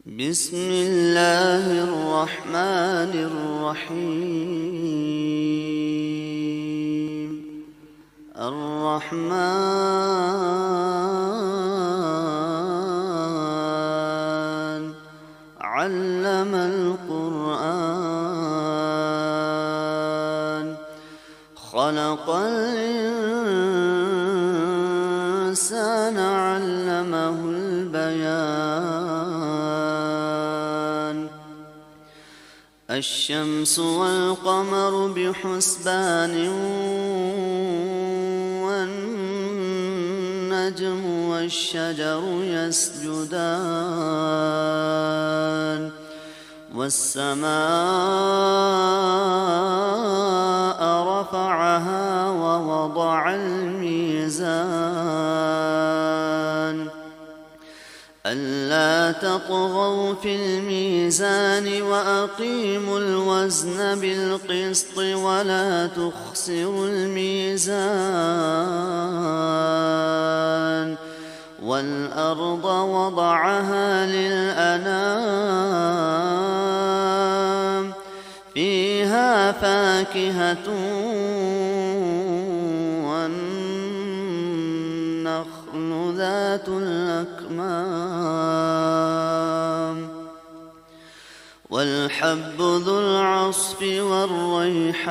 بسم الله الرحمن الرحيم. الرحمن علم القرآن خلق الإنسان علمه البيان. الشمس والقمر بحسبان والنجم والشجر يسجدان والسماء رفعها ووضع الميزان ألا تطغوا في الميزان وأقيموا الوزن بالقسط ولا تخسروا الميزان. والأرض وضعها للأنام فيها فاكهة والنخل ذات الأكمام والحب ذو العصف والريحان.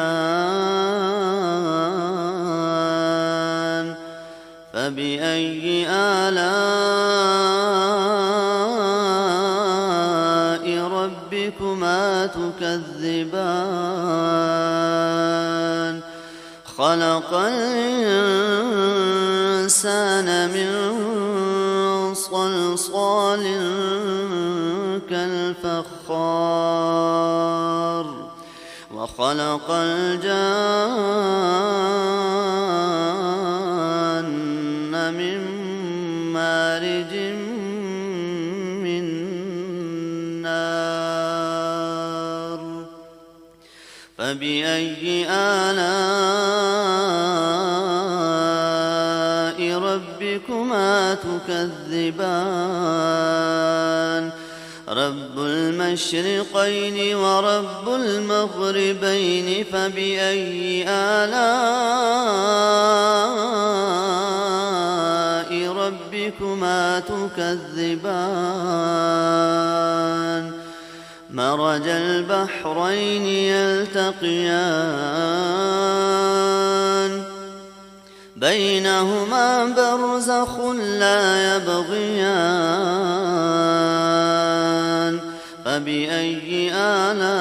فبأي آلاء ربكما تكذبان. خلق الإنسان من صلصال كالفخار وخلق الجان من مارج من نار. فبأي آلاء ربكما تكذبان. رب المشرقين ورب المغربين فبأي آلاء ربكما تكذبان. مرج البحرين يلتقيان بينهما برزخ لا يبغيان. فبأي آلاء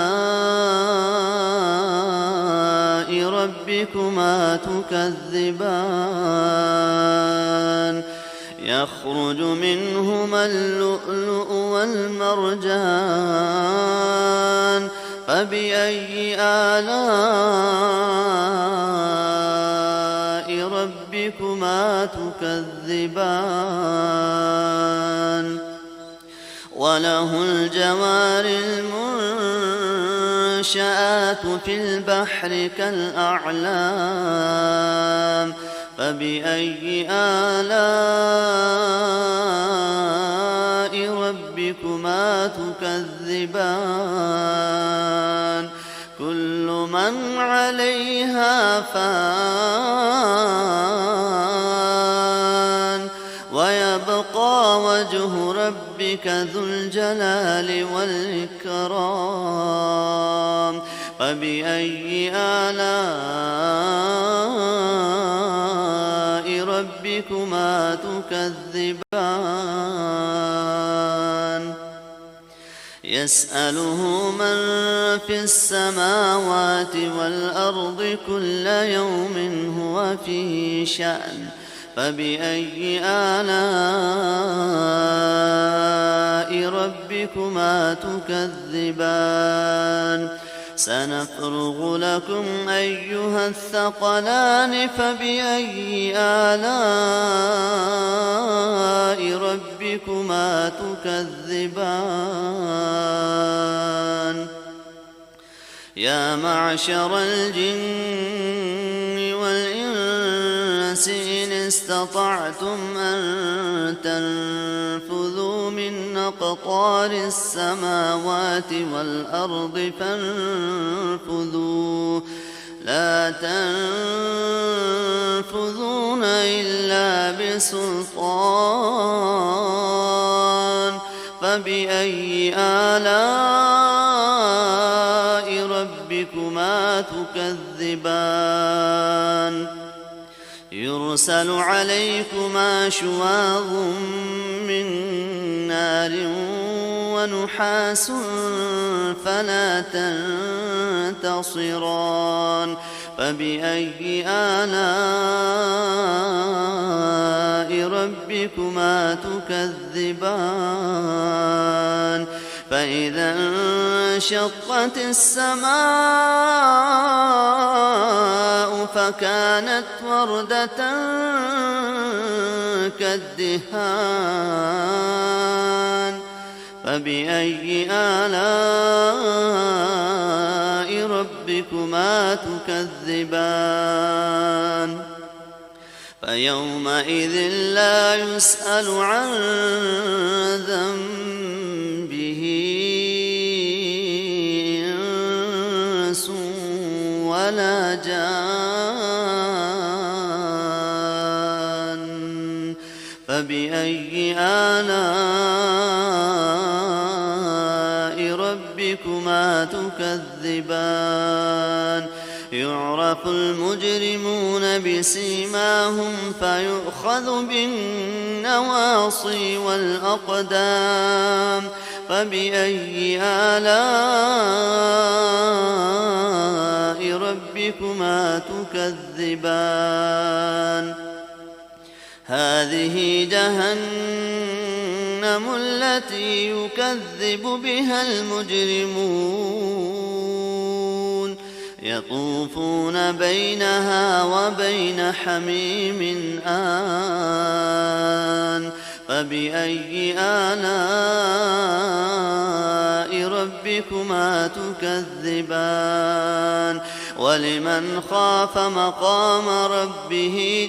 ربكما تكذبان. يخرج منهما اللؤلؤ والمرجان. فبأي آلاء ربكما تكذبان. وله الجوار المنشآت في البحر كالأعلام. فبأي آلاء ربكما تكذبان. كل من عليها فان ويبقى وجه ربك ذو الجلال والإكرام. فبأي آلاء ربكما تكذبان. يسأله من في السماوات والأرض كل يوم هو في شأن. فبأي آلاء ربكما تكذبان. سنفرغ لكم أيها الثقلان. فبأي آلاء ربكما تكذبان. يا معشر الجن والإنس إن استطعتم أن تنفذوا من أقطار السماوات والأرض فانفذوا لا تنفذون إلا بسلطان فبأي آلاء ربكما تكذبان يرسل عليكما شواظ من نار ونحاس فلا تنتصران فبأي آلاء ربكما تكذبان فإذا انشقت السماء فكانت وردة كالدهان فبأي آلاء ربكما تكذبان فيومئذ لا يسأل عن ذنبه إنس ولا جان فبأي آلاء ربكما تكذبان يعرف المجرمون بسيماهم فيؤخذ بالنواصي والأقدام فبأي آلاء ربكما تكذبان هذه جهنم التي يكذب بها المجرمون يطوفون بينها وبين حميم آن فبأي آلاء ربكما تكذبان ولمن خاف مقام ربه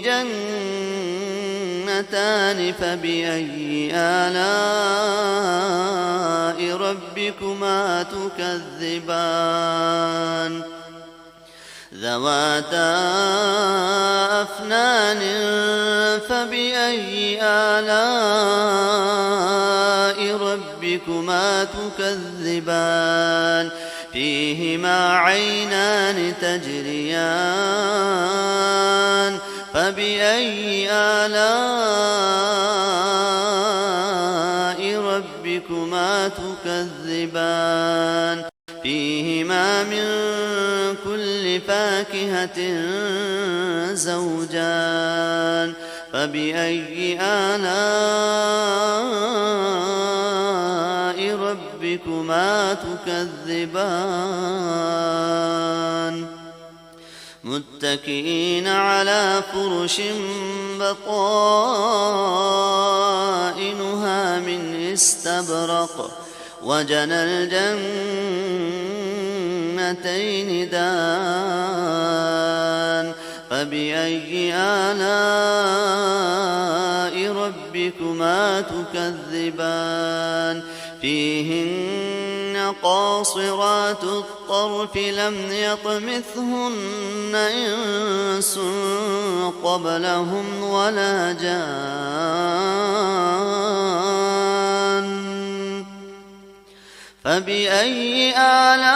جنتان فبأي آلاء ربكما تكذبان ذواتا أفنان فبأي آلاء ربكما تكذبان فيهما عينان تجريان فبأي آلاء ربكما تكذبان فيهما من كل فاكهة زوجان فبأي آلاء ربكما تكذبان متكئين على فرش بطائنها من استبرق وجنى الجنتين دان فبأي آلاء ربكما تكذبان فيهن قاصرات الطرف لم يطمثهن إنس قبلهم ولا جان فبأي آلاء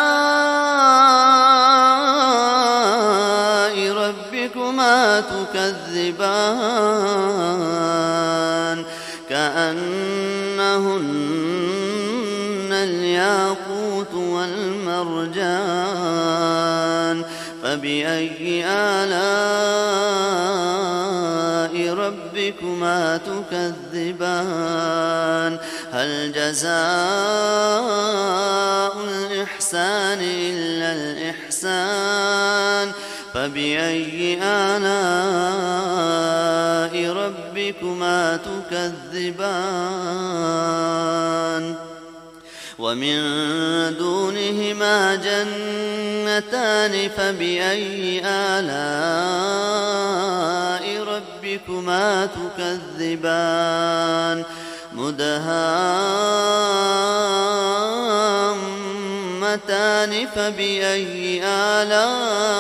ربكما تكذبان كأنهن الياقوت والمرجان فبأي آلاء ربكما تكذبان هل جزاء الإحسان إلا الإحسان فبأي آلاء ربكما تكذبان ومن دونهما جنتان فبأي آلاء ربكما تكذبان مدهامتان فبأي آلاء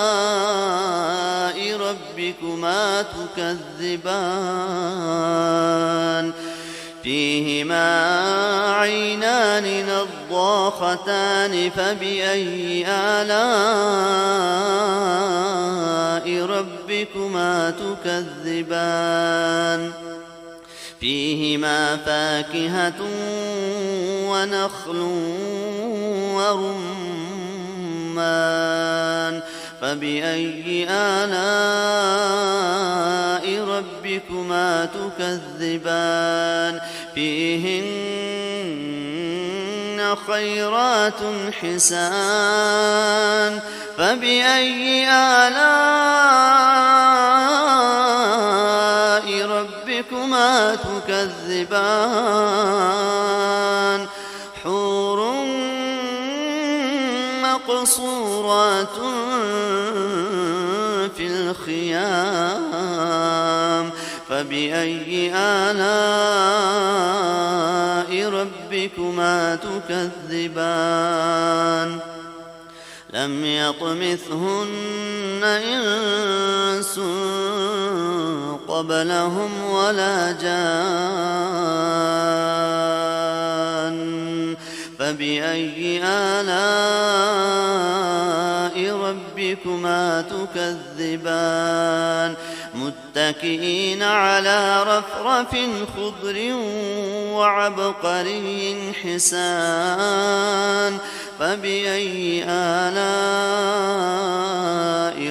ربكما تكذبان فيهما عينان نضاختان فبأي آلاء ربكما تكذبان فيهما فاكهة ونخل ورمان فبأي آلاء ربكما تكذبان فيهن خيرات حسان فبأي آلاء ربكما تكذبان حور مقصورات في الخيام فبأي آلاء ربكما تكذبان لم يطمثهن إنس قبلهم ولا جان فبأي آلاء ربكما تكذبان متكئين على رفرف خضر وعبقري حسان فبأي آلاء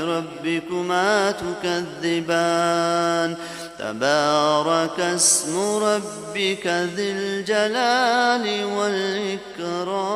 ربكما تكذبان تبارك اسم ربك ذي الجلال والإكرام